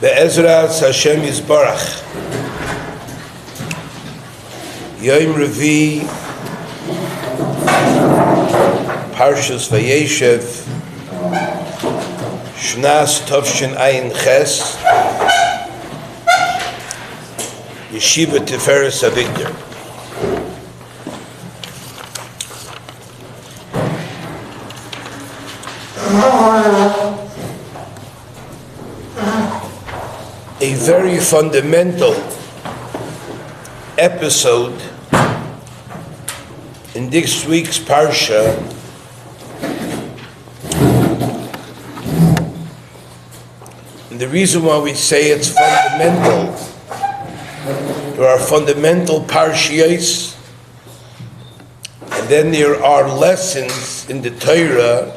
Be'ezras Hashem Yisbarach. Yom Revi, Parshas Vayeshev, Shnas Tovshin Ayin Ches, Yeshiva Tiferes Avigdor. A very fundamental episode in this week's Parsha and the reason why we say it's fundamental, there are fundamental Parshiyos and then there are lessons in the Torah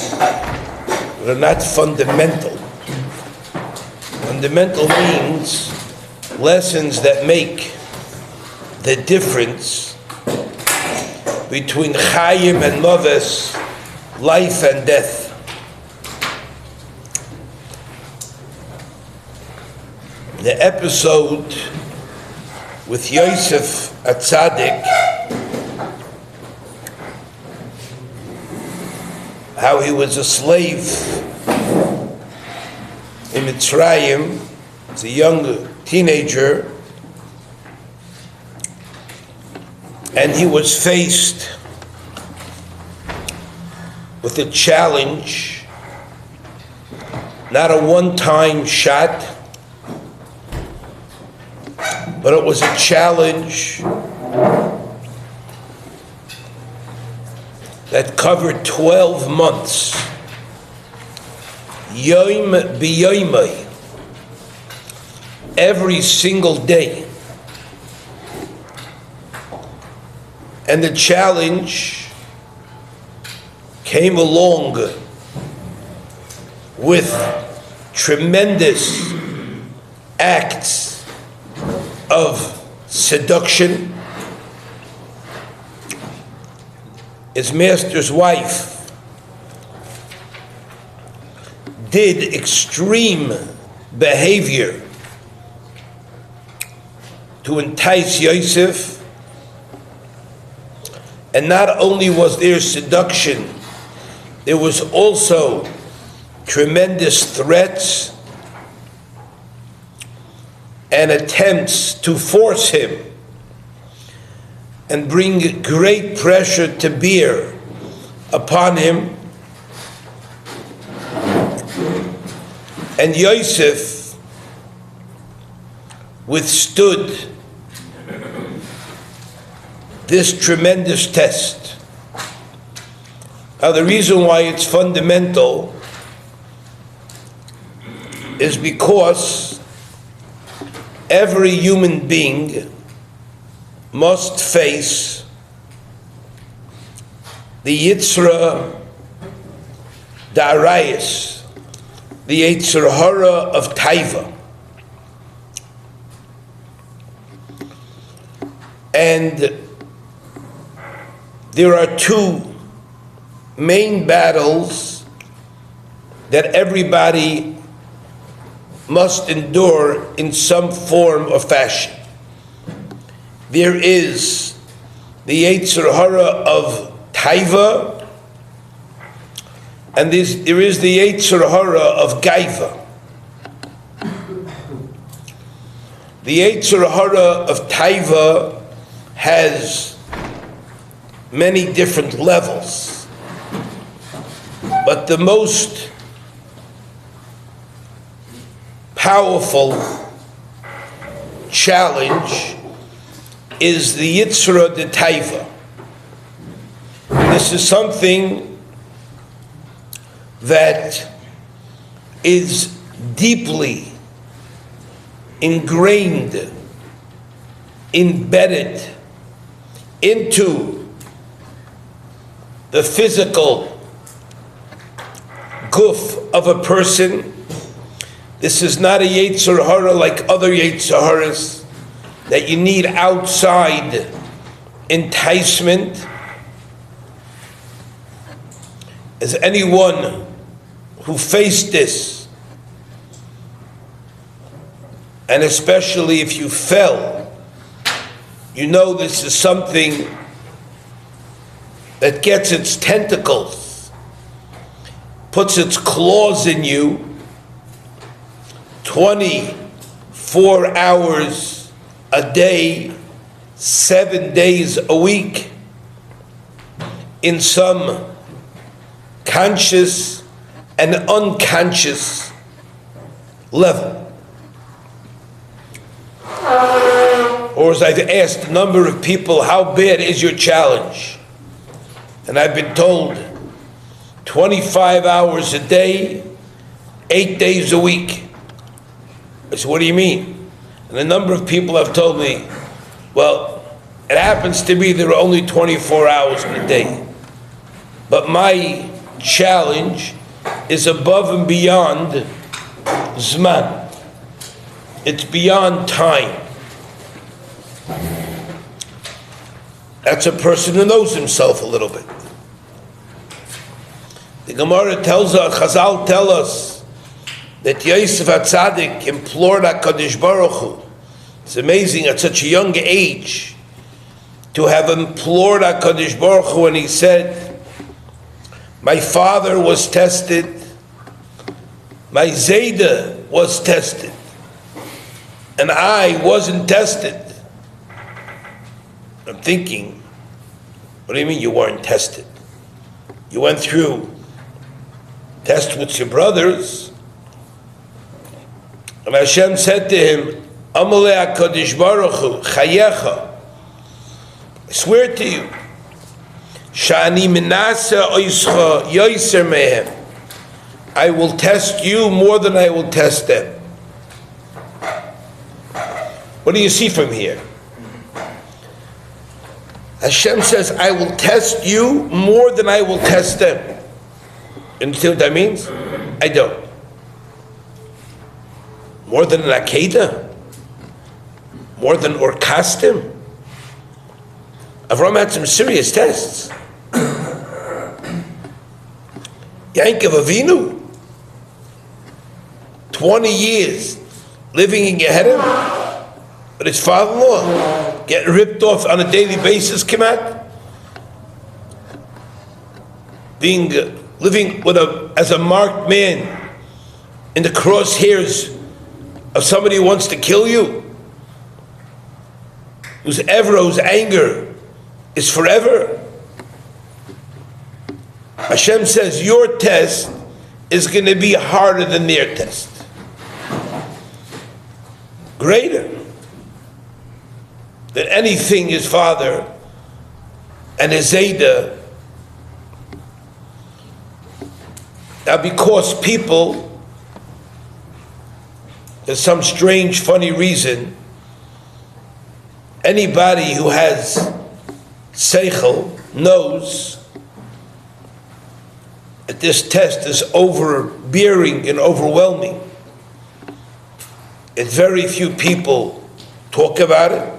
that are not fundamental. Fundamental means lessons that make the difference between Chayim and Maves, life and death. The episode with Yosef Atzadik, how he was a slave in Mitzrayim, as a young teenager, and he was faced with a challenge, not a one-time shot, but it was a challenge that covered 12 months. Yom b'yoymai, every single day. And the challenge came along with tremendous acts of seduction. His master's wife did extreme behavior to entice Yosef, and not only was there seduction, there was also tremendous threats and attempts to force him and bring great pressure to bear upon him. And Yosef withstood this tremendous test. Now, the reason why it's fundamental is because every human being must face the Yitzra Da'arayis, the Yetzer Hara of Taiva. And there are two main battles that everybody must endure in some form or fashion. There is the Yetzer Hara of Taiva, and there is the Yetzer Hara of Gaiva. The Yetzer Hara of Taiva has many different levels, but the most powerful challenge is the Yitzra de Taiva. This is something that is deeply ingrained, embedded into the physical guf of a person. This is not a Yetzer Hara like other Yetzer Haras that you need outside enticement. As anyone who faced this and especially if you fell, you know this is something that gets its tentacles, puts its claws in you 24 hours a day, 7 days a week, in some conscious and unconscious level. Or as I've asked a number of people, how bad is your challenge? And I've been told 25 hours a day, 8 days a week. I said, what do you mean? And a number of people have told me, well, it happens to be there are only 24 hours in a day. But my challenge is above and beyond Zman. It's beyond time. That's a person who knows himself a little bit. The Gemara tells us, Chazal tell us, that Yosef HaTzadik implored HaKadosh Baruch Hu. It's amazing at such a young age to have implored HaKadosh Baruch Hu, and he said, my father was tested, my Zayda was tested, and I wasn't tested. I'm thinking, what do you mean you weren't tested? You went through tests with your brothers. And Hashem said to him, Amalei HaKadosh Baruch Hu, Chayecha, I swear to you, Sha'ani Menasa Oischa Yoiser Mehem, I will test you more than I will test them. What do you see from here? Hashem says, I will test you more than I will test them. You understand what that means? I don't. More than an Akedah? More than Orkastim? Avram had some serious tests. Yankov Avinu, 20 years living in Gehenna, but his father-in-law getting ripped off on a daily basis, came out, living as a marked man in the crosshairs of somebody who wants to kill you, whose anger is forever. Hashem says your test is going to be harder than their test, greater than anything his father and his Zayda. Now, because people, there's some strange, funny reason, anybody who has seichel knows that this test is overbearing and overwhelming. And very few people talk about it.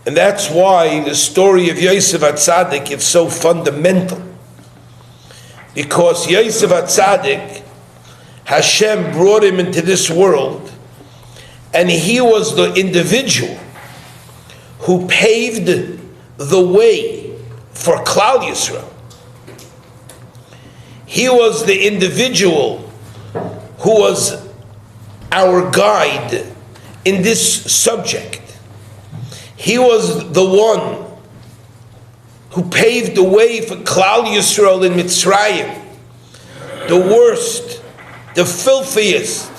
And that's why the story of Yosef HaTzadik is so fundamental. Because Yosef HaTzadik, Hashem brought him into this world, and he was the individual who paved the way for Klal Yisrael. He was the individual who was our guide in this subject. He was the one who paved the way for Klal Yisrael in Mitzrayim, the worst, the filthiest,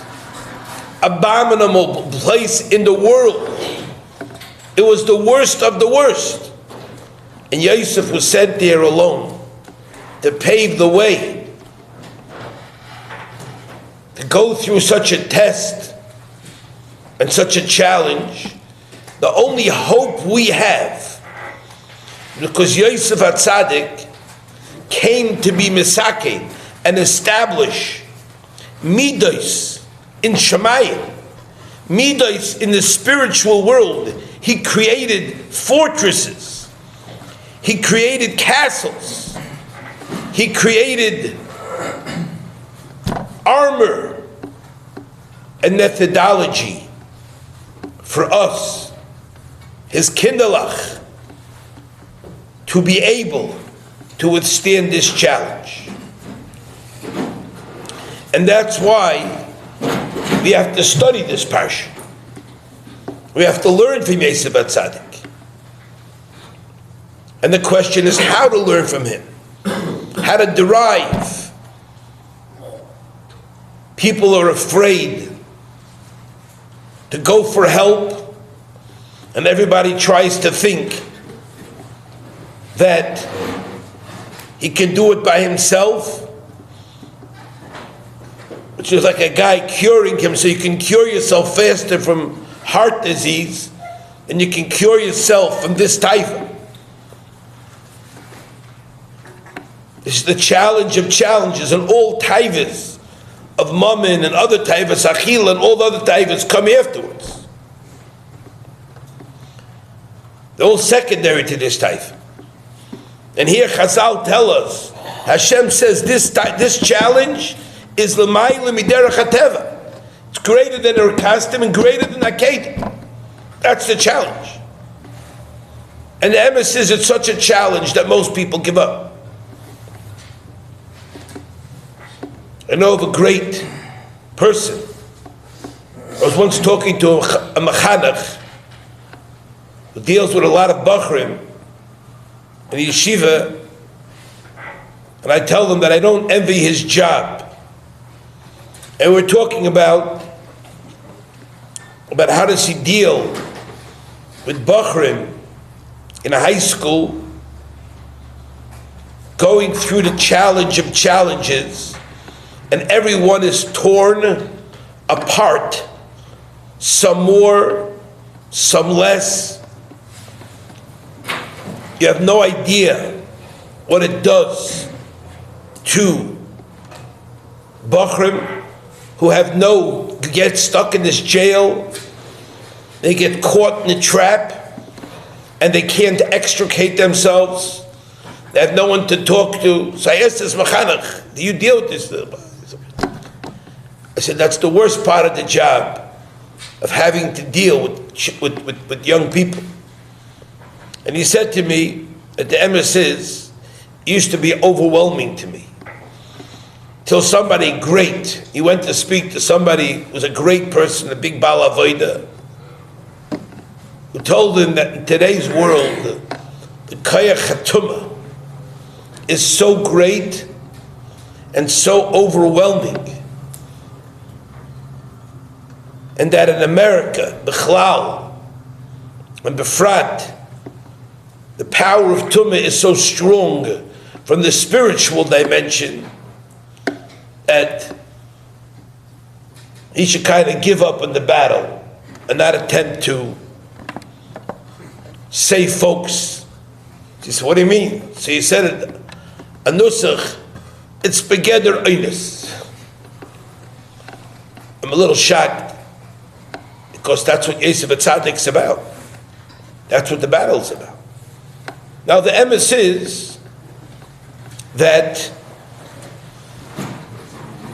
abominable place in the world. It was the worst of the worst. And Yosef was sent there alone to pave the way, to go through such a test and such a challenge. The only hope we have, because Yosef HaTzadik came to be Misake and establish Midos in Shemayim, Midos in the spiritual world. He created fortresses, he created castles, he created armor, and methodology for us, his kindalach, to be able to withstand this challenge. And that's why we have to study this parsha. We have to learn from Yosef HaTzadik. And the question is how to learn from him, how to derive. People are afraid to go for help, and everybody tries to think that he can do it by himself, which is like a guy curing him, so you can cure yourself faster from heart disease and you can cure yourself from this typhoid. This is the challenge of challenges, and all taivas of mammon and other taivas, achil and all the other taivas come afterwards. They're all secondary to this taiva. And here Chazal tell us, Hashem says this challenge is l'mayla miderech hateva. It's greater than a custom and greater than a kedah. That's the challenge. And the emes says it's such a challenge that most people give up. I know of a great person. I was once talking to a mechanech who deals with a lot of bachrim in the yeshiva, and I tell them that I don't envy his job. And we're talking about how does he deal with bachrim in a high school, going through the challenge of challenges, and everyone is torn apart, some more, some less. You have no idea what it does to bachrim who get stuck in this jail. They get caught in a trap and they can't extricate themselves. They have no one to talk to. So I asked this mechanech, do you deal with this? I said, that's the worst part of the job, of having to deal with young people. And he said to me that the emes is, it used to be overwhelming to me. Till somebody great, he went to speak to somebody who was a great person, a big Baal Avodah, who told him that in today's world, the Kayach Hatuma is so great and so overwhelming, and that in America, Bechlal, and Befrat, the power of Tumah is so strong from the spiritual dimension that he should kind of give up in the battle and not attempt to save folks. He said, what do you mean? So he said, a nusach, it's begeder einis. I'm a little shocked, because that's what Yosef HaTzadik's about. That's what the battle's about. Now the emes is that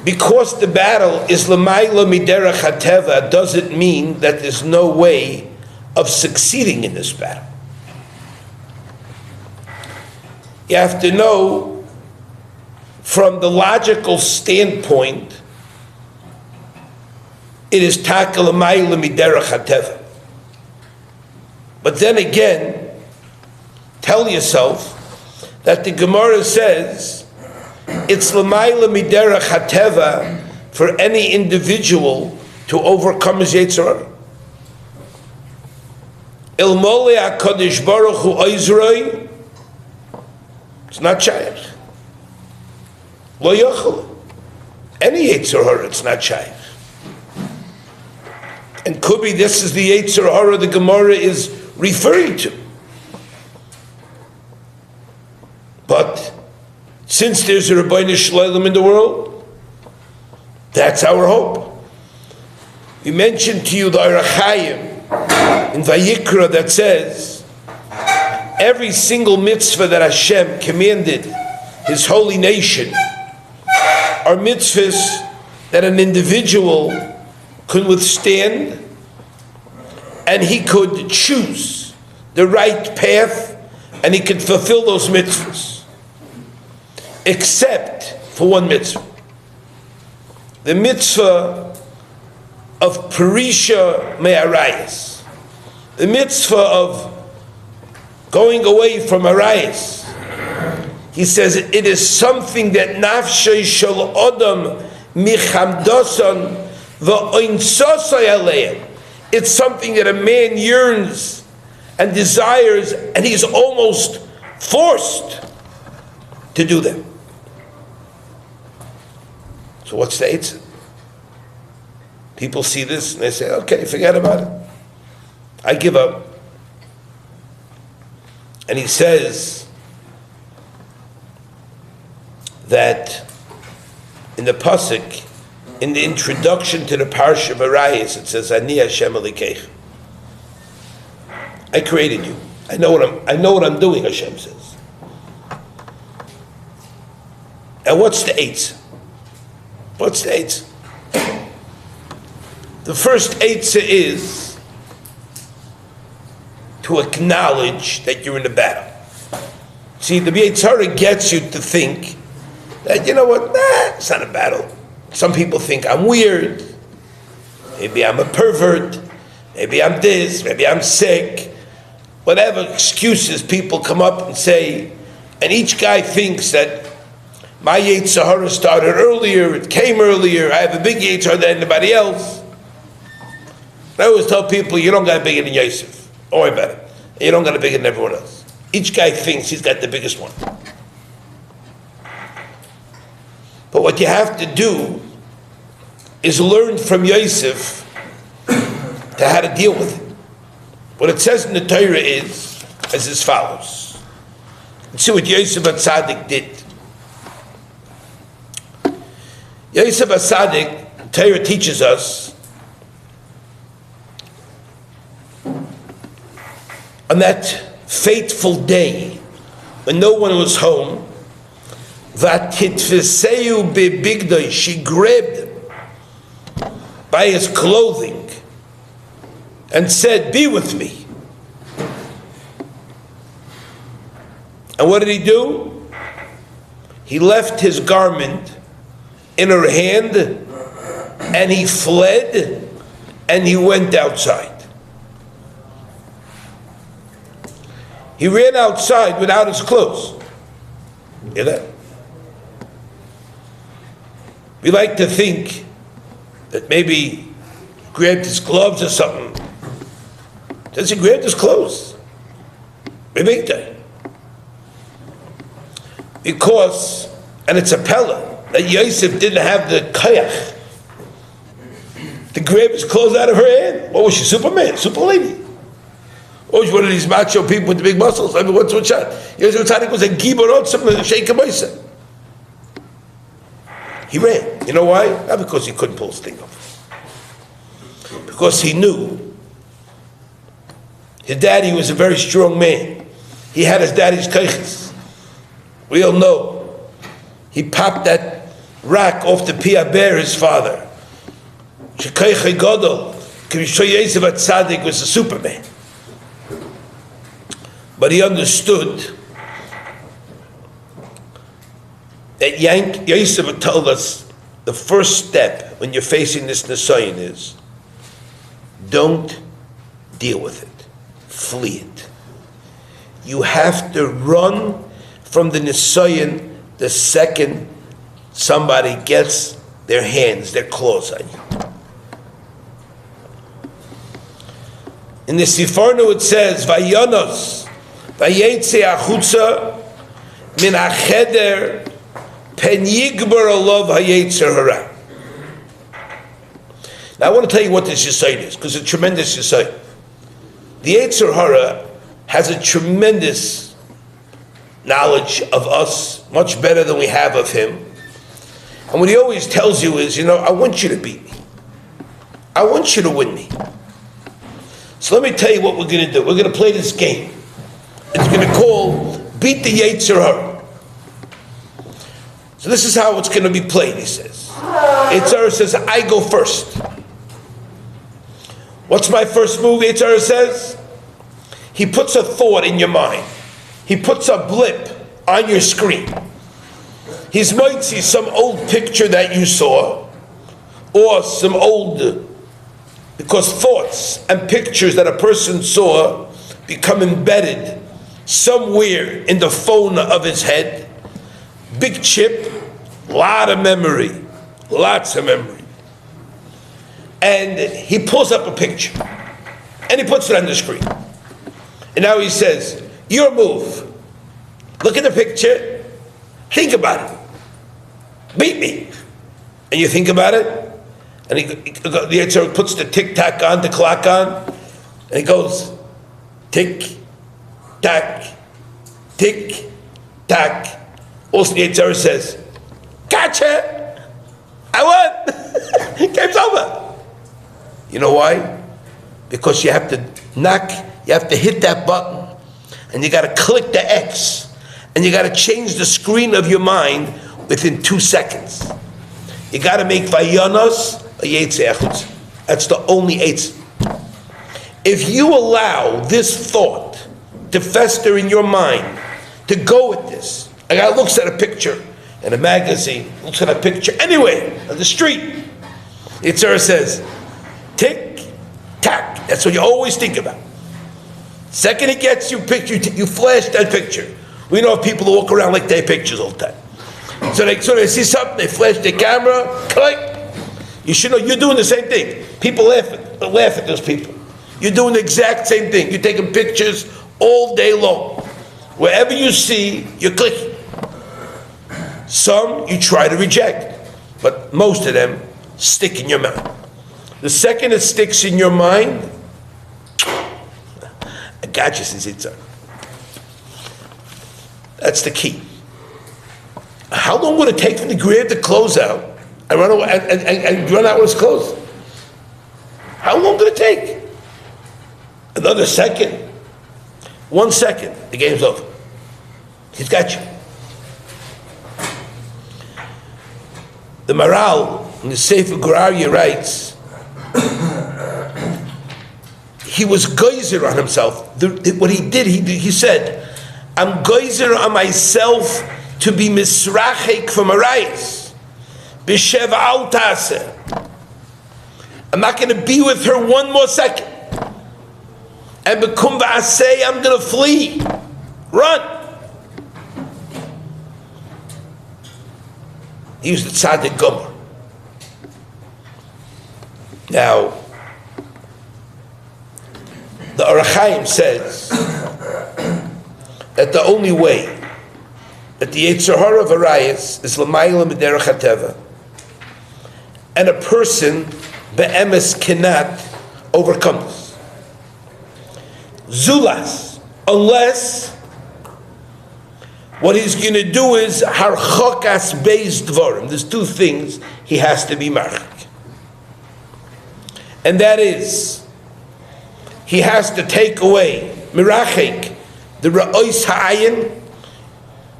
because the battle is l'mayla miderech hateva doesn't mean that there's no way of succeeding in this battle. You have to know from the logical standpoint, it is taka l'mayla miderech hateva. But then again, tell yourself that the Gemara says it's l'mayla miderech hateva for any individual to overcome his Yetzer Hara. Ilmole HaKadosh Baruch Hu Oizroi, it's not shaykh. Lo yochel. Any Yetzer Hara, it's not shaykh. And could be this is the Yetzer Hara the Gemara is referring to. But since there's a Rebbeinu Shleilim in the world, that's our hope. We mentioned to you the Orach Chaim in Vayikra that says every single mitzvah that Hashem commanded His holy nation are mitzvahs that an individual could withstand, and he could choose the right path, and he could fulfill those mitzvahs. Except for one mitzvah. The mitzvah of Perisha Me'arayas. The mitzvah of going away from Arayas. He says it is something that nafshay shel odom michamdoson v'oinsosay aleim. It's something that a man yearns and desires, and he's almost forced to do them. So what's the eitzah? People see this and they say, okay, forget about it. I give up. And he says that in the pasuk, in the introduction to the Parsha of Arayos, it says, Ani Hashem Elikeich. I created you. I know what I'm doing, Hashem says. And what's the eitzah? What's the eitzah? The first eitzah is to acknowledge that you're in a battle. See, the Yetzer Hara gets you to think that, you know what, it's not a battle. Some people think I'm weird. Maybe I'm a pervert. Maybe I'm this. Maybe I'm sick. Whatever excuses people come up and say, and each guy thinks that my Yetzer Hara started earlier, it came earlier, I have a big Yetzer Hara than anybody else. I always tell people, you don't got a bigger than Yosef. Don't worry about it. You don't got a bigger than everyone else. Each guy thinks he's got the biggest one. But what you have to do is learn from Yosef to how to deal with it. What it says in the Torah is as follows. Let's see what Yosef HaTzadik did. Yosef HaTzadik, Torah teaches us, on that fateful day when no one was home, Vatitfeseu bebigdoi, she grabbed him by his clothing and said, be with me. And what did he do? He left his garment in her hand and he fled and he went outside. He ran outside without his clothes. Hear that? We like to think that maybe he grabbed his gloves or something. Does he grab his clothes? Because, and it's a pella, that Yosef didn't have the kayach to grab his clothes out of her hand. What was she, Superman, super lady? Or was one of these macho people with the big muscles? I mean, what's shot? Yosef HaTzadik was a giborot, something to shake a moisa. He ran. You know why? Not because he couldn't pull his thing off. Because he knew his daddy was a very strong man. He had his daddy's kayches. We all know. He popped that rock off the Pia Bear, his father. Shekayche Godol. Yosef HaTzadik was a Superman. But he understood that Yosef told us the first step when you're facing this Nisayon is don't deal with it. Flee it. You have to run from the Nisayon the second somebody gets their hands, their claws on you. In the Sifarno it says, Vayonos, Vayetze achutza min hacheder pen yigbar alav hayetzer hara. Now I want to tell you what this Yesod is, because it's a tremendous Yesod. The Yetzer Hara has a tremendous knowledge of us, much better than we have of him. And what he always tells you is, I want you to beat me. I want you to win me. So let me tell you what we're going to do. We're going to play this game. It's going to call Beat the Yetzer Hara. So this is how it's going to be played, he says. Yetzer Hara says, I go first. What's my first move, Yitzhar says? He puts a thought in your mind. He puts a blip on your screen. He might see some old picture that you saw, or some old, because thoughts and pictures that a person saw become embedded somewhere in the phone of his head. Big chip, lot of memory, lots of memory. And he pulls up a picture, and he puts it on the screen. And now he says, your move. Look at the picture, think about it. Beat me. And you think about it, and the Yetzer puts the tic-tac on, the clock on, and he goes, tick-tack, tick-tack. Also the Yetzer says, gotcha! I won! Game's over. You know why? Because you have to hit that button, and you got to click the X, and you got to change the screen of your mind within 2 seconds. You got to make vayanos a yetzer echutz. That's the only eitz. If you allow this thought to fester in your mind, to go with this, a guy looks at a picture in a magazine, looks at a picture anyway on the street. Yetzer says, tick, tack. That's what you always think about. Second it gets you picture, you flash that picture. We know people who walk around like they have pictures all the time. So they see something, they flash their camera, click. You should know you're doing the same thing. People laugh at those people. You're doing the exact same thing. You're taking pictures all day long. Wherever you see, you're clicking. Some you try to reject, but most of them stick in your mind. The second it sticks in your mind, I got you, since it's that's the key. How long would it take for the grab the clothes out and run away and run out with his clothes? How long did it take? Another second. 1 second, the game's over. He's got you. The Maral in the Sefer Gurarya writes, he was geyser on himself. What he did, he said, I'm geyser on myself to be misrachek from Arayis. B'shev al taseh. I'm not going to be with her 1 more second. And bekum v'aseh, I'm going to flee. Run. He was the tzaddik gomer. Now, the Orach Chaim says that the only way that the Yetzer Hara of Arayis is l'mayla m'derech hateva, and a person be'emes cannot overcome this. Zulas, unless what he's going to do is harchokas beis dvarim. There's 2 things he has to be marchik, and that is he has to take away mirachik the ra'os ha'ayin.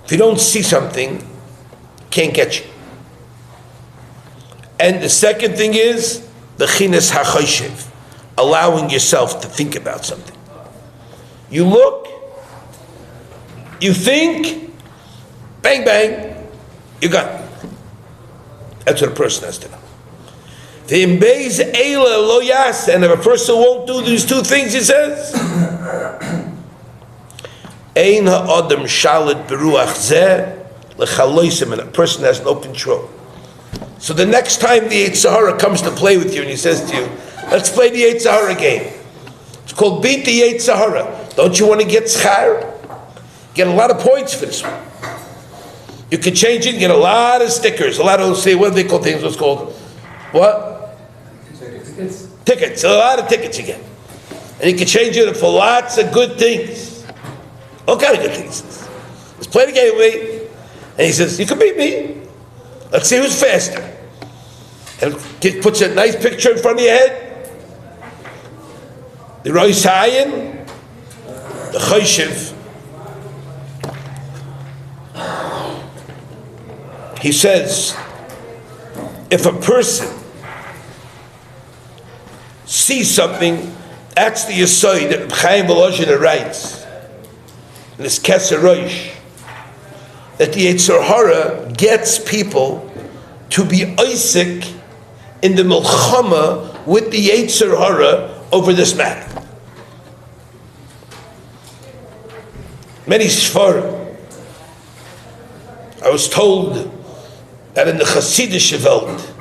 If you don't see something, can't get you. And the second thing is the chinas ha'choshev, allowing yourself to think about something. You look, you think, bang bang, you got it. That's what a person has to know. And if a person won't do these 2 things, he says, Ein ha'adam shalit beruach zeh l'chaloisim, and a person has no control. So the next time the Yetzer Hara comes to play with you and he says to you, let's play the Yetzer Hara game. It's called Beat the Yetzer Hara. Don't you want to get schar? Get a lot of points for this one. You can change it, get a lot of stickers, a lot of, say, what do they call things? What's called? What? Tickets. A lot of tickets you get. And you can change it for lots of good things. All kind of good things. Let's play the game with me. And he says, you can beat me. Let's see who's faster. And puts a nice picture in front of your head. The Rosh Hayin, the Choshev. He says, if a person see something, that's the Yesod that Chaim Volozhin writes in this Keser Rosh, that the Yetzer Hara gets people to be Isaac in the Milchama with the Yetzer Hara over this matter. Many Sfarim. I was told that in the Chassidish Welt,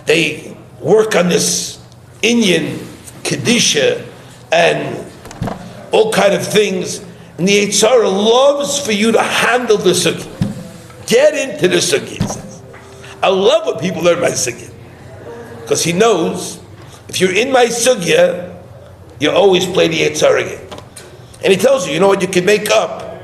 they work on this Inyan, Kedisha, and all kind of things, and the Yetzer Hara loves for you to handle the Sugi. Get into the Sugi, he says. I love when people learn my Sugi, because he knows, if you're in my Sugya, you always play the Yetzer Hara game. And he tells you, you know what, you can make up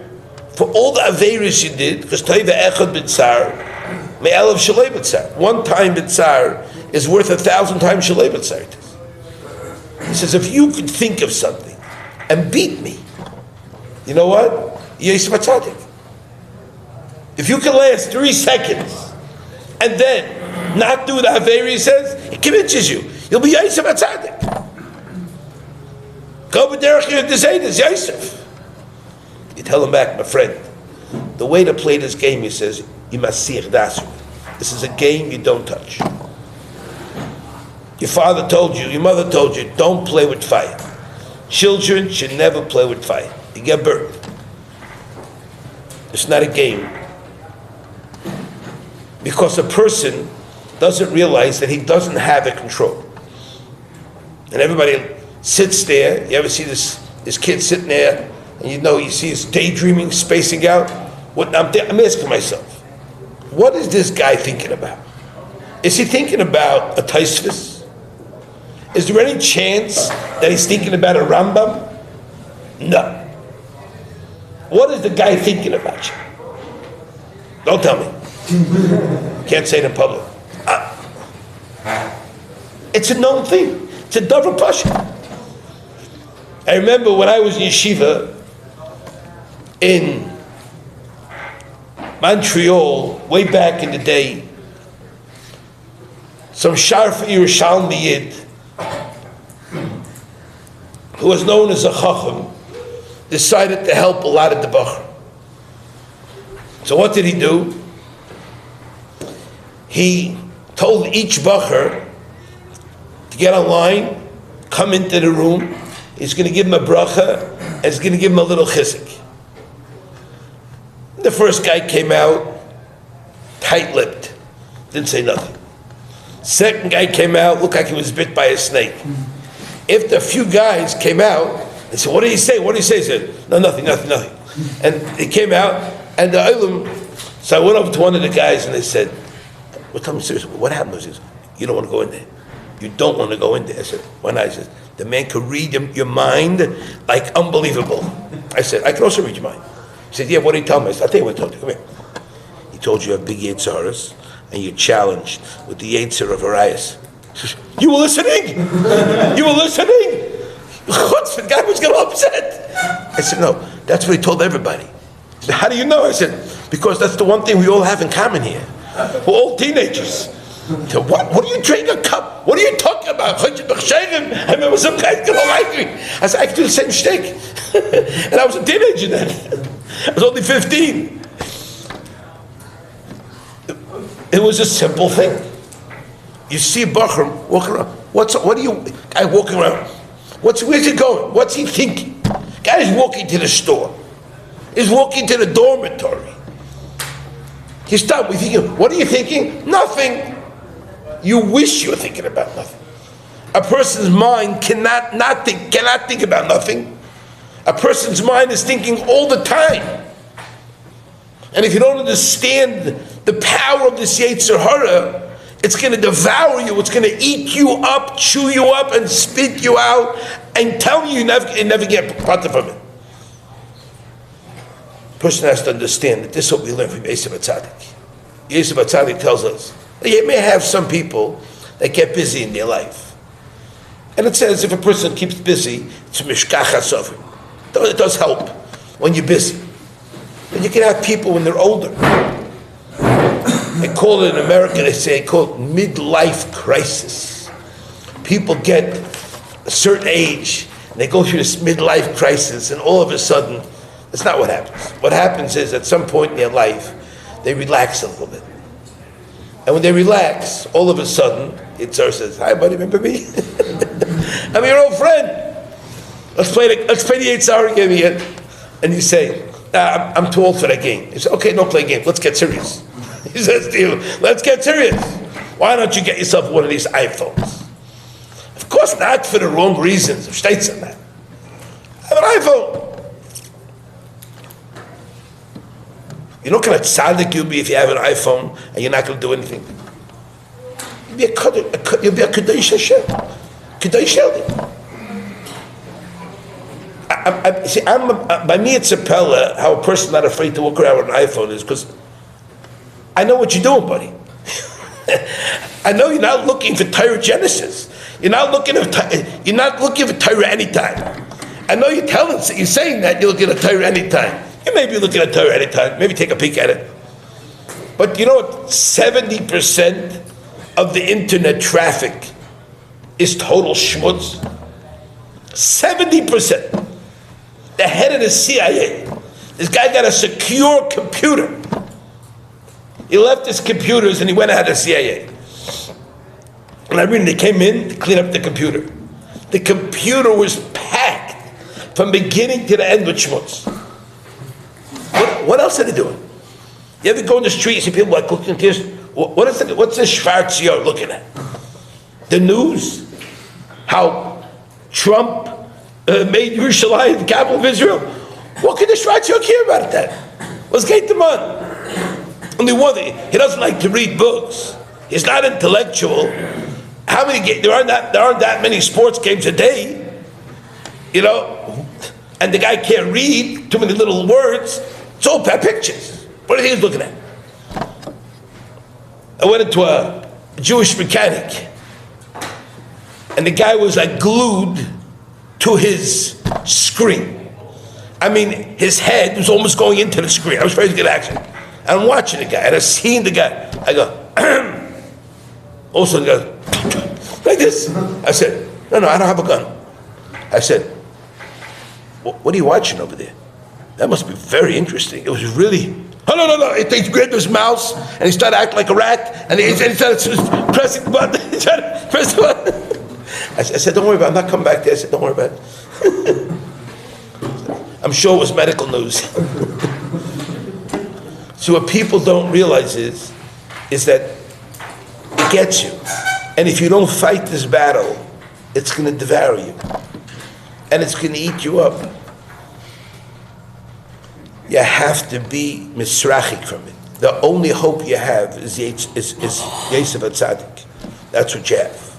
for all the Averis you did, because Toiva Echad B'Tzar, Me'elav Shalei B'Tzar. One time B'Tzar is worth 1,000 times Shalei B'Tzar. He says, if you could think of something and beat me, you know what? Yosef HaTzadik. If you can last 3 seconds and then not do the Averi says, it convinces you. You'll be Yosef HaTzadik. Go b'derech Yosef, Yosef. You tell him back, my friend, the way to play this game, he says, you must see dasu. This is a game you don't touch. Your father told you, your mother told you, don't play with fire. Children should never play with fire. You get burned. It's not a game. Because a person doesn't realize that he doesn't have a control. And everybody sits there. You ever see this kid sitting there, and you see his daydreaming, spacing out? I'm asking myself, what is this guy thinking about? Is he thinking about a Tosfos? Is there any chance that he's thinking about a Rambam? No. What is the guy thinking about you? Don't tell me. Can't say it in public. It's a known thing. It's a davar pasha. I remember when I was in yeshiva in Montreal, way back in the day, some Sharf Yerushalmi Yid, who was known as a Chacham, decided to help a lot of the Bachar. So what did he do? He told each Bachar to get online, come into the room, he's going to give him a bracha, and he's going to give him a little chizuk. The first guy came out, tight-lipped, didn't say nothing. Second guy came out, looked like he was bit by a snake. After a few guys came out, they said, what did he say? What did he say? He said, no, nothing. And he came out, and the Olam, so I went over to one of the guys, and they said, well, tell me seriously, what happened? He says, you don't want to go in there. You don't want to go in there. I said, why not? He said, the man could read your mind like unbelievable. I said, I can also read your mind. He said, yeah, what did he tell me? I said, I'll tell you what he told you. Come here. He told you have big Yetzer Haras, and you're challenged with the Yetzer of Arias. You were listening? You were listening? The guy was getting upset. I said, no, that's what he told everybody. He said, how do you know? I said, because that's the one thing we all have in common here. We're all teenagers. So what are you drinking a cup? What are you talking about? I remember some guys get all angry. I said, I can do the same shtick. And I was a teenager then. I was only 15. It was a simple thing. You see a Bachar walking around. What are you, guy walking around? Where's he going? What's he thinking? Guy's walking to the store. He's walking to the dormitory. He stopped. We thinking, what are you thinking? Nothing. You wish you were thinking about nothing. A person's mind cannot think about nothing. A person's mind is thinking all the time. And if you don't understand the power of this Yetzer Hara, it's going to devour you. It's going to eat you up, chew you up, and spit you out, and tell you never get part from it. A person has to understand that this is what we learn from Yosef HaTzadik. Yosef HaTzadik tells us that you may have some people that get busy in their life. And it says if a person keeps busy, it's mishkach hasovim. It does help when you're busy. But you can have people when they're older. They call it in America, they call it midlife crisis. People get a certain age, and they go through this midlife crisis, and all of a sudden, that's not what happens. What happens is, at some point in their life, they relax a little bit. And when they relax, all of a sudden, Yitzhar says, "Hi, buddy, remember me? I'm your old friend. Let's play the Yitzhar game again." And you say, "I'm too old for that game." He says, "Okay, don't play a game. Let's get serious." He says to you, "Let's get serious. Why don't you get yourself one of these iPhones?" Of course not for the wrong reasons. States on that. Have an iPhone. You know what kind of tzaddik you'll be if you have an iPhone and you're not going to do anything? You'll be a Kadosh Hashem. Kadosh Hashem. By me it's a pella how a person not afraid to walk around with an iPhone is because I know what you're doing, buddy. I know you're not looking for Torah Genesis. You're not looking for Torah anytime. I know you're saying that you're looking at Torah anytime. You may be looking at Torah anytime. Maybe take a peek at it. But you know what? 70% of the internet traffic is total schmutz. 70%. The head of the CIA. This guy got a secure computer. He left his computers and he went out of the CIA. And I mean, they came in to clean up the computer. The computer was packed from beginning to the end with schmutz. What else are they doing? You ever go in the street and see people like looking at this? What's the Schwarzio looking at? The news? How Trump made Yerushalayim the capital of Israel? What can the Schwarzio care about that? Let's get them on. Only one thing, he doesn't like to read books. He's not intellectual. How many games? There aren't that many sports games a day, you know. And the guy can't read too many little words. It's all bad pictures. What do you think he's looking at? I went into a Jewish mechanic, and the guy was like glued to his screen. I mean, his head was almost going into the screen. I was afraid to get accident. And I'm watching the guy, and I've seen the guy. I go, also the guy, like this. I said, no, I don't have a gun. I said, what are you watching over there? That must be very interesting. It was really, no. He grabbed his mouse, and he started acting like a rat, and he started pressing the button. He started pressing the button. I said, don't worry about it. I'm not coming back there. I said, don't worry about it. I'm sure it was medical news. So what people don't realize is that it gets you. And if you don't fight this battle, it's going to devour you. And it's going to eat you up. You have to be misrachik from it. The only hope you have is Yosef HaTzadik. That's what you have.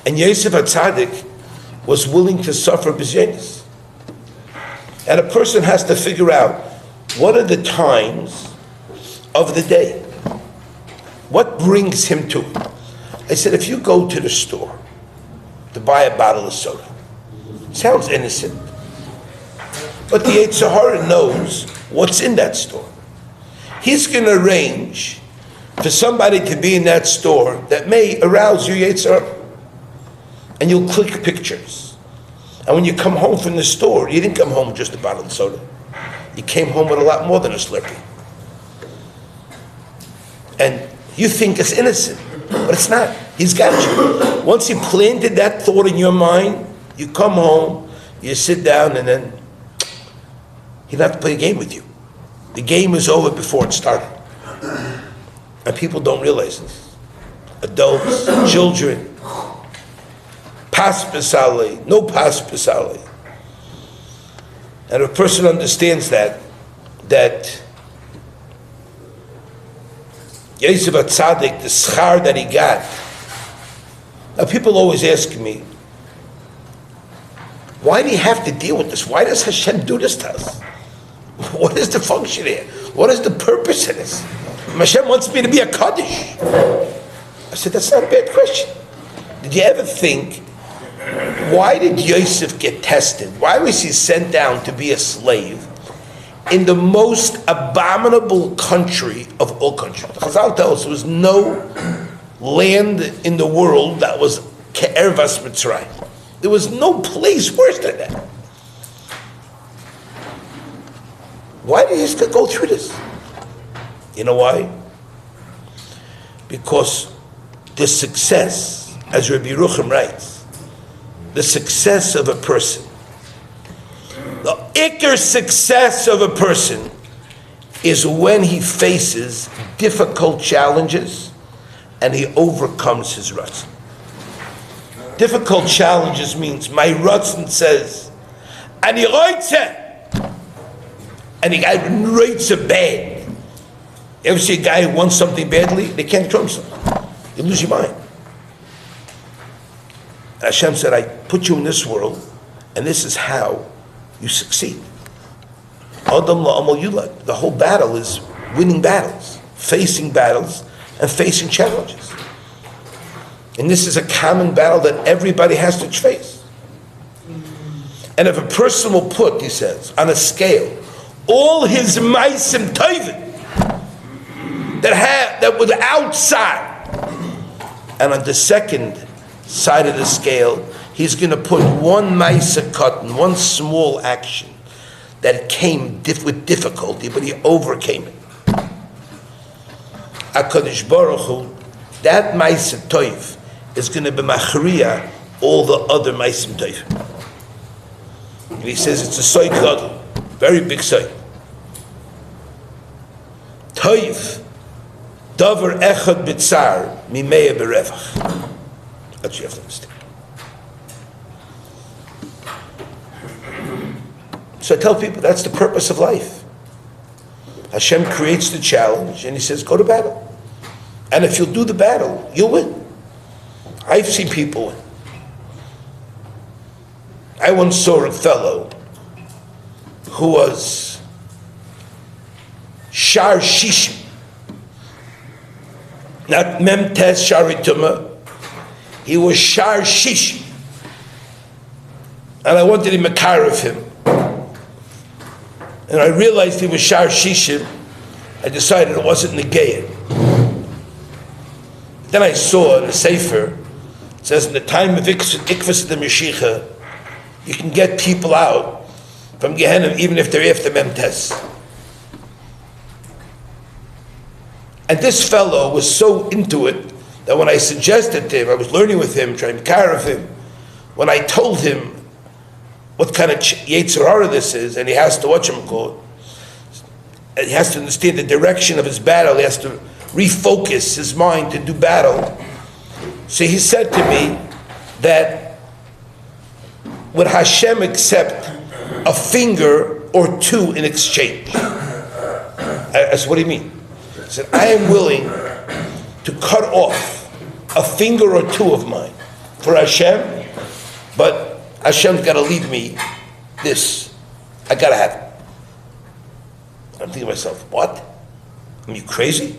And Yosef HaTzadik was willing to suffer b'zaynis. And a person has to figure out, what are the times of the day? What brings him to it? I said, if you go to the store to buy a bottle of soda, sounds innocent, but the Yetzer Hara knows what's in that store. He's going to arrange for somebody to be in that store that may arouse your Yetzer Hara. And you'll click pictures. And when you come home from the store, you didn't come home with just a bottle of soda. You came home with a lot more than a Slurpee. And you think it's innocent, but it's not. He's got you. Once he planted that thought in your mind, you come home, you sit down, and then he'll have to play a game with you. The game is over before it started. And people don't realize this. Adults, children, pas pesale, no pas pesale. And if a person understands that Yosef HaTzadik, the schar that he got. Now people always ask me, why do you have to deal with this? Why does Hashem do this to us? What is the function here? What is the purpose of this? Hashem wants me to be a Kaddish. I said, that's not a bad question. Did you ever think, why did Yosef get tested? Why was he sent down to be a slave in the most abominable country of all countries? Chazal tells us there was no land in the world that was Ke'ervas Mitzrayim. There was no place worse than that. Why did he have to go through this? You know why? Because the success, as Rabbi Yerucham writes, the success of a person, the ikar success of a person is when he faces difficult challenges and he overcomes his ratzon. Difficult challenges means my ratzon says, and he writes it, and the guy writes it bad. You ever see a guy who wants something badly? They can't control himself. You lose your mind. And Hashem said, I put you in this world, and this is how you succeed. Adam la'amal yulad. The whole battle is winning battles, and facing challenges. And this is a common battle that everybody has to face. And if a person will put, he says, on a scale, all his ma'asim tovim that were outside, and on the second side of the scale, he's going to put one ma'aseh katan, one small action that came with difficulty, but he overcame it. HaKadosh Baruch Hu, that ma'aseh tov is going to be machriya all the other ma'asim tov. And he says it's a soy gadol, very big soy. Tov, davar echad b'tzar, mimeya berevach. That's what you have to understand. So I tell people that's the purpose of life. Hashem creates the challenge and he says, go to battle. And if you'll do the battle, you'll win. I've seen people win. I once saw a fellow who was Shar Shishim, not Memtes Sharituma. He was Shar Shishim. And I wanted to makar of him. And I realized he was Shar Shishim. I decided it wasn't Negayah. Then I saw in the Sefer, it says in the time of Ikvas the Mashiach, you can get people out from Gehenna even if they're after Memtes. And this fellow was so into it that when I suggested to him, I was learning with him, trying to care of him, when I told him what kind of Yetzer Hara this is, and he has to watch him call, and he has to understand the direction of his battle, he has to refocus his mind to do battle. So he said to me that would Hashem accept a finger or two in exchange? I said, what do you mean? He said, I am willing to cut off a finger or two of mine for Hashem, but Hashem's got to leave me this. I got to have it. I'm thinking to myself, what? Are you crazy?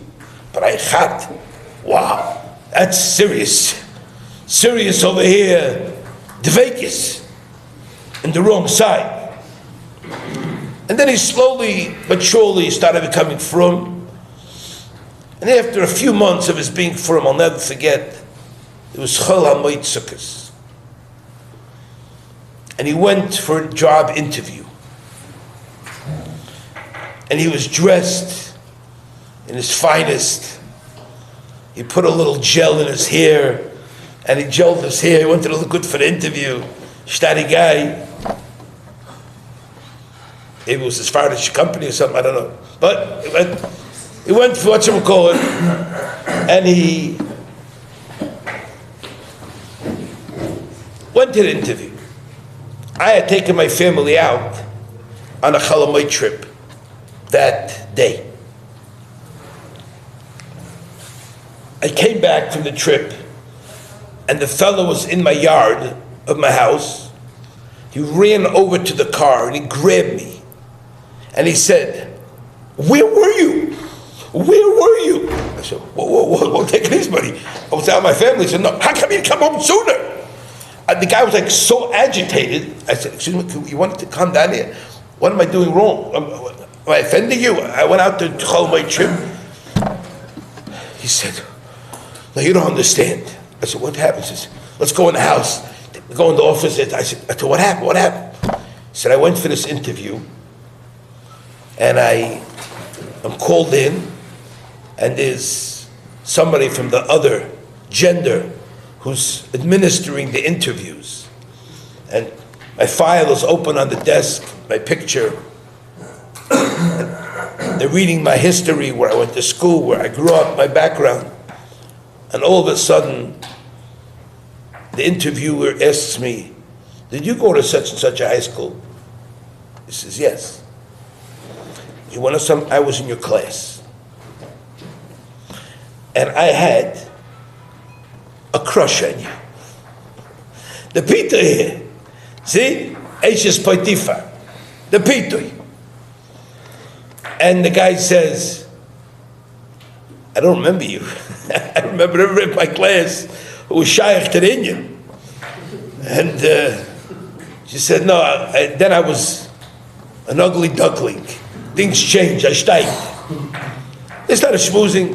But I had. Wow, that's serious. Serious over here. Dveikis. In the wrong side. And then he slowly but surely started becoming frum. And after a few months of his being frum, I'll never forget, it was Chol HaMoed Sukkos. And he went for a job interview. And he was dressed in his finest. He put a little gel in his hair, and he gelled his hair. He wanted to look good for the interview. Shtari guy. Maybe it was his father's company or something, I don't know. But he went for whatchamacallit, and he went to the interview. I had taken my family out on a Chol HaMoed trip that day. I came back from the trip, and the fellow was in my yard of my house. He ran over to the car and he grabbed me, and he said, "Where were you? Where were you?" I said, "Whoa, take it easy, buddy. I was out with my family." He said, "No, how come you didn't come home sooner?" And the guy was like so agitated. I said, "Excuse me, you want to come down here? What am I doing wrong? Am I offending you? I went out to Chol HaMoed trip." He said, "No, you don't understand. I said, what happened? He says, let's go in the house. We go in the office. I said, what happened? What happened? He said, I went for this interview, and I'm called in, and there's somebody from the other gender who's administering the interviews. And my file is open on the desk, my picture. They're reading my history, where I went to school, where I grew up, my background. And all of a sudden, the interviewer asks me, did you go to such and such a high school? He says, yes. You want to know, I was in your class. And I had a crush on you. The Peter here, see? Eishes Potiphar, the Peter. And the guy says, I don't remember you. I remember everybody in my class who was shaykh to the Indian. And she said, no, then I was an ugly duckling. Things changed, I steiged. They started schmoozing.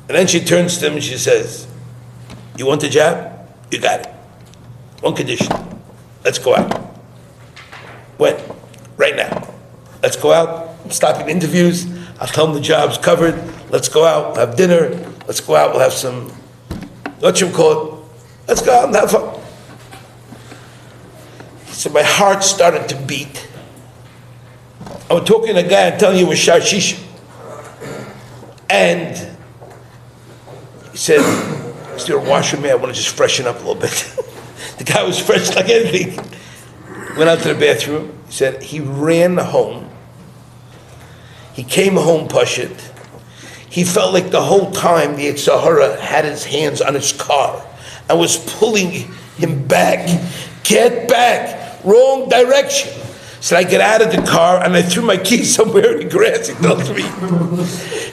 And then she turns to him and she says, you want the job? You got it. One condition. Let's go out. When? Right now. Let's go out. I'm stopping interviews. I'll tell them the job's covered. Let's go out. We'll have dinner. Let's go out. We'll have some, what you call it? Let's go out and have fun. So my heart started to beat. I was talking to a guy and telling you it was Sharshisha. And he said, is there a wash with me? I want to just freshen up a little bit. The guy was fresh like anything. Went out to the bathroom. He said he ran home. He came home, Pashit. He felt like the whole time the Yetzer Hara had his hands on his car and was pulling him back. Get back, wrong direction. So I get out of the car and I threw my keys somewhere in the grass, he tells me.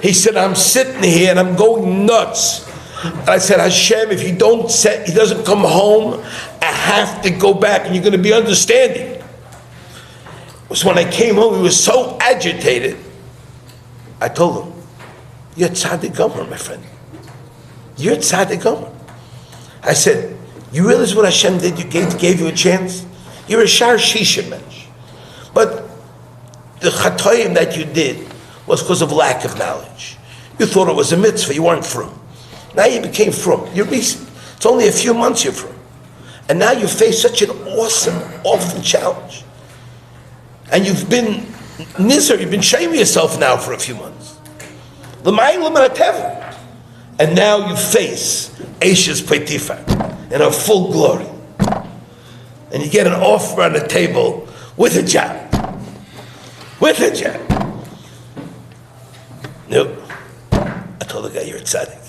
He said, I'm sitting here and I'm going nuts. And I said, Hashem, if he doesn't come home, I have to go back and you're going to be understanding. So when I came home, he was so agitated. I told him, you're tzaddik gomer, my friend. You're tzaddik gomer. I said, you realize what Hashem did? You gave you a chance? You're a shar shisha mensch. But the chatoyim that you did was because of lack of knowledge. You thought it was a mitzvah, you weren't frum. Now you became frum. You're recent. It's only a few months you're frum. And now you face such an awesome, awful challenge. And you've been nizar, you've been shaming yourself now for a few months. And now you face Eishes Potiphar in her full glory. And you get an offer on the table with a job. With a job. No. I told the guy, you're a tzaddik.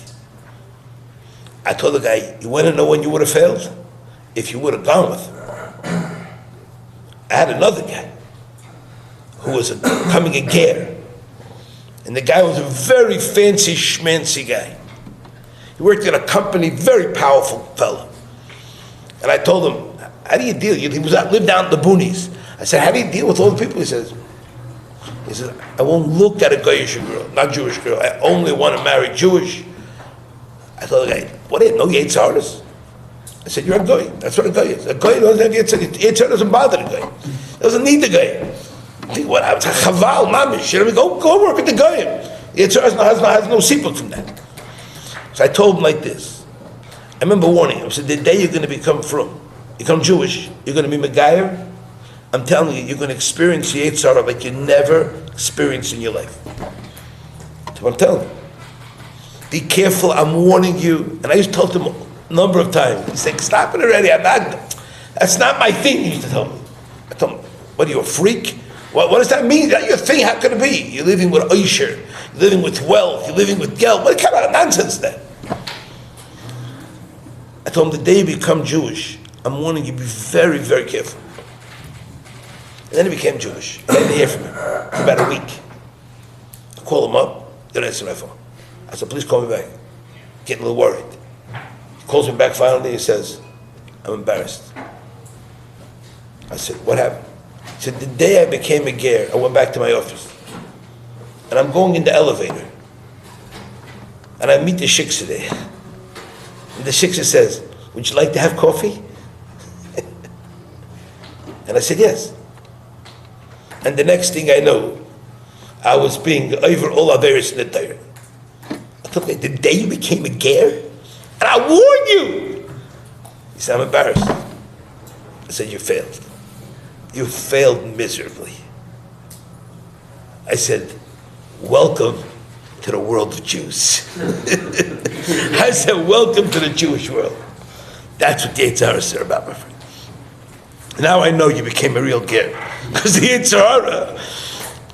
I told the guy, you want to know when you would have failed? If you would have gone with him. I had another guy who was coming a ger. And the guy was a very fancy schmancy guy. He worked in a company, very powerful fellow. And I told him, how do you deal? He lived down in the boonies. I said, how do you deal with all the people? He says, I won't look at a Goyish girl, not Jewish girl. I only want to marry Jewish. I told the guy, what is it? No Yetzer Haras? I said, you're a Goy. That's what a Goy is. A Goy doesn't have Yetzer Hara. Yetzer Hara doesn't bother the Goy. Doesn't need the Goy. I think, what? It's a chaval, mamish. You know, go work with the Goy. Yetzer Hara has no sipuk from that. So I told him like this. I remember warning him. I said, the day you're going to become frum, you become Jewish, you're going to be Megayer, I'm telling you, you're going to experience the Yetzer Hara like you never experienced in your life. That's what I'm telling you. Be careful, I'm warning you. And I used to tell him a number of times. He's like, stop it already, that's not my thing, he used to tell me. I told him, what are you, a freak? What does that mean? That's your thing, how can it be? You're living with Oisher, you're living with wealth, you're living with geld. What kind of nonsense is that? I told him, the day you become Jewish, I'm warning you, be very, very careful. And then he became Jewish. I didn't hear from him for about a week. I called him up, he didn't answer my phone. I said, please call me back. Getting a little worried. He calls me back finally, he says, I'm embarrassed. I said, what happened? He said, the day I became a ger, I went back to my office. And I'm going in the elevator. And I meet the shiksa there. And the shiksa says, would you like to have coffee? And I said, yes. And the next thing I know, I was being over all others in the Torah. I told him, the day you became a ger, and I warned you. He said, I'm embarrassed. I said, you failed. You failed miserably. I said, welcome to the world of Jews. I said, welcome to the Jewish world. That's what the Yetzer Hara said about, my friend. Now I know you became a real ger. Because the Yetzer Hara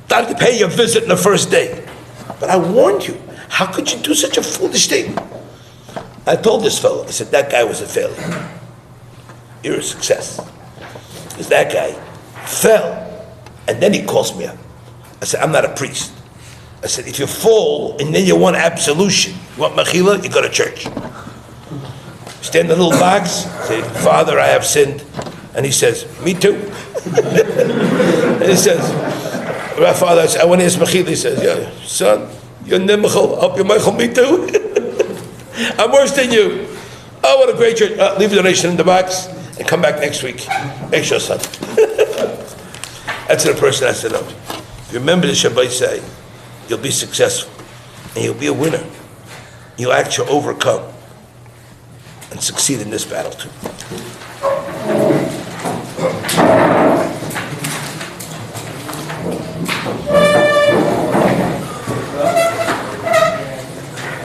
started to pay you a visit on the first day. But I warned you. How could you do such a foolish thing? I told this fellow, I said, that guy was a failure. You're a success. Because that guy fell, and then he calls me up. I said, I'm not a priest. I said, if you fall, and then you want absolution, you want mechila, you go to church. Stand in a little box, say, Father, I have sinned. And he says, me too. And he says, Father, I want to ask mechila. He says, yeah, son, you're nimachal, help you mechal, me too. I'm worse than you. Oh, what a great church. Leave the donation in the box and come back next week. Make sure, son. That's what a person has to know. If you remember the Shabbat say, you'll be successful and you'll be a winner. You'll actually overcome and succeed in this battle too.